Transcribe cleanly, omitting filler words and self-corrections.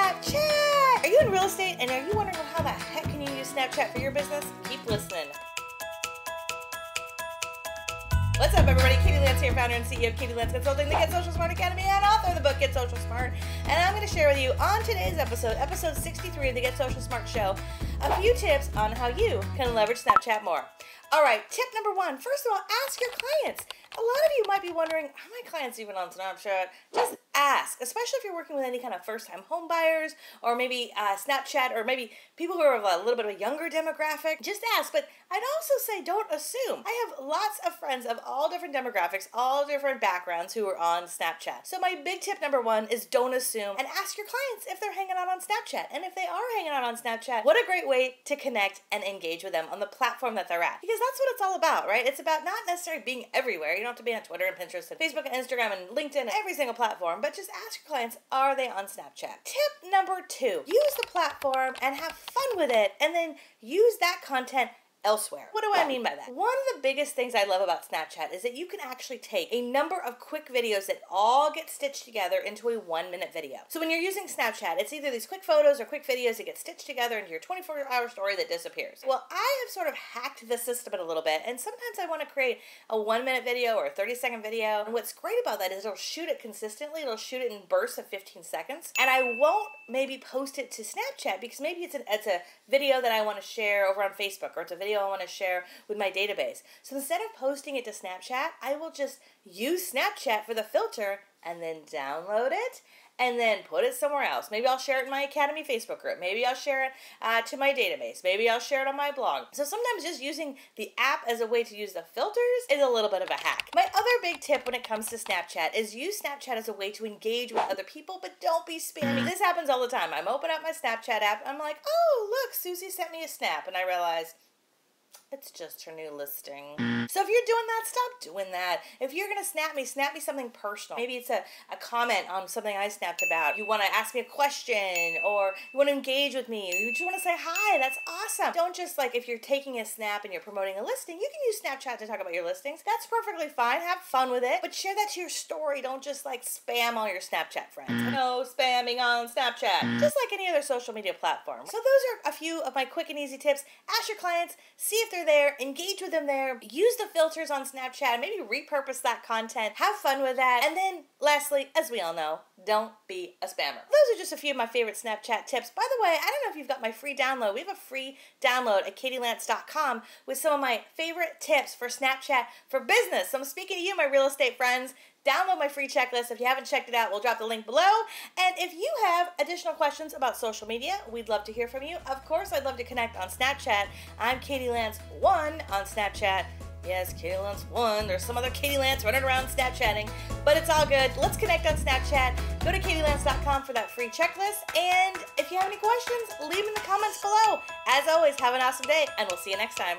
Snapchat! Are you in real estate and are you wondering how the heck can you use Snapchat for your business? Keep listening. What's up, everybody? Katie Lance here, founder and CEO of Katie Lance Consulting, the Get Social Smart Academy, and author of the book Get Social Smart. And I'm going to share with you on today's episode, episode 63 of the Get Social Smart show, a few tips on how you can leverage Snapchat more. All right, tip number one. First of all, ask your clients. A lot of you might be wondering, are my clients even on Snapchat? Just ask, especially if you're working with any kind of first-time home buyers or maybe Snapchat or maybe people who are of a little bit of a younger demographic. Just ask, but I'd also say don't assume. I have lots of friends of all different demographics, all different backgrounds who are on Snapchat. So my big tip number one is don't assume and ask your clients if they're hanging out on Snapchat. And if they are hanging out on Snapchat, what a great way to connect and engage with them on the platform that they're at. Because that's what it's all about, right? It's about not necessarily being everywhere. You don't have to be on Twitter and Pinterest and Facebook and Instagram and LinkedIn and every single platform, but just ask your clients, are they on Snapchat? Tip number two, use the platform and have fun with it, and then use that content elsewhere. What do I mean by that? One of the biggest things I love about Snapchat is that you can actually take a number of quick videos that all get stitched together into a 1-minute video. So when you're using Snapchat, it's either these quick photos or quick videos that get stitched together into your 24-hour story that disappears. Well, I have sort of hacked the system a little bit, and sometimes I want to create a 1-minute video or a 30-second video. And what's great about that is it'll shoot it consistently. It'll shoot it in bursts of 15 seconds. And I won't maybe post it to Snapchat because maybe it's a video that I want to share over on Facebook, or it's a video I want to share with my database. So instead of posting it to Snapchat, I will just use Snapchat for the filter and then download it and then put it somewhere else. Maybe I'll share it in my Academy Facebook group. Maybe I'll share it to my database. Maybe I'll share it on my blog. So sometimes just using the app as a way to use the filters is a little bit of a hack. My other big tip when it comes to Snapchat is use Snapchat as a way to engage with other people, but don't be spammy. This happens all the time. I'm opening up my Snapchat app. I'm like, oh, look, Susie sent me a snap. And I realize, it's just her new listing. So if you're doing that, stop doing that. If you're going to snap me something personal. Maybe it's a comment on something I snapped about. You want to ask me a question, or you want to engage with me, or you just want to say hi. That's awesome. Don't just, like, if you're taking a snap and you're promoting a listing, you can use Snapchat to talk about your listings. That's perfectly fine. Have fun with it. But share that to your story. Don't just, like, spam all your Snapchat friends. No spamming on Snapchat. Just like any other social media platform. So those are a few of my quick and easy tips. Ask your clients. See if they're there, engage with them there, use the filters on Snapchat, maybe repurpose that content, have fun with that, and then lastly, as we all know, don't be a spammer. Those are just a few of my favorite Snapchat tips. By the way, I don't know if you've got my free download. We have a free download at katielance.com with some of my favorite tips for Snapchat for business. So I'm speaking to you, my real estate friends. Download my free checklist. If you haven't checked it out, we'll drop the link below. And if you have additional questions about social media, we'd love to hear from you. Of course, I'd love to connect on Snapchat. I'm Katie Lance 1 on Snapchat. Yes, Katie Lance 1. There's some other Katie Lance running around Snapchatting, but it's all good. Let's connect on Snapchat. Go to katielance.com for that free checklist. And if you have any questions, leave them in the comments below. As always, have an awesome day, and we'll see you next time.